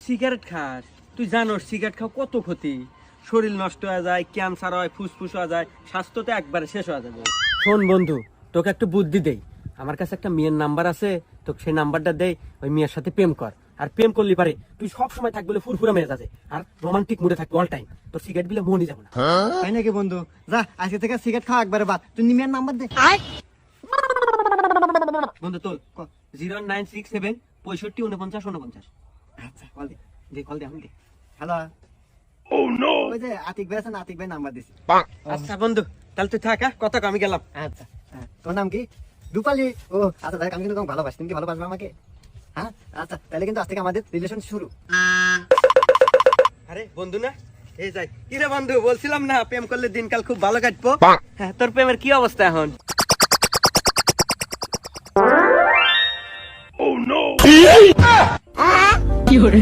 Cigarette খাস, তুই জানোস সিগারেট খাও কত ক্ষতি, শরীর নষ্ট হয়ে যায়, ক্যান্সার হয়, ফুসফুস হয়ে যায়, স্বাস্থ্য তো একবারে শেষ হয়ে যাবে। শোন বন্ধু, তোকে একটু বুদ্ধি দেই, আমার কাছে একটা মেয়ের নাম্বার আছে, তোকে সেই নাম্বারটা দেই, ওই মেয়ের সাথে প্রেম কর। আর প্রেম করলি পারে তুই সব সময় থাকবি ফুরফুরা মেয়ে আছে, আর রোমান্টিক মুডে থাকবি অল টাইম, তোর সিগারেট বিলে মনই যাবে না। তাই নাকি বন্ধু? যা আজকে থেকে সিগারেট খাওয়া একবারে বাদ, তুই নিমিয়ার নাম্বার দে। বন্ধু তোর 0967 65 49 49। আচ্ছা কল দে। কল দে, আমি দে। হ্যালো। ওই যে আতিক ভাই আছে না, আতিক ভাই নাম্বার দিছি। আচ্ছা বন্ধু, তাহলে তুই থাক, কথা আমি গেলাম। আচ্ছা হ্যাঁ, তোর নাম কি? রূপালী। ও আচ্ছা দেখ, আমি কিন্তু তোমাকে ভালোবাসি, তুমি কি ভালোবাসবে আমাকে? হ্যাঁ আচ্ছা, তাহলে কিন্তু আজ থেকে আমাদের রিলেশন শুরু। আরে বন্ধু না, এই যাই। কি রে বন্ধু, বলছিলাম না প্রেম করলে দিনকাল খুব ভালো কাটবো। হ্যাঁ, তোর প্রেমের কি অবস্থা এখন? কি hore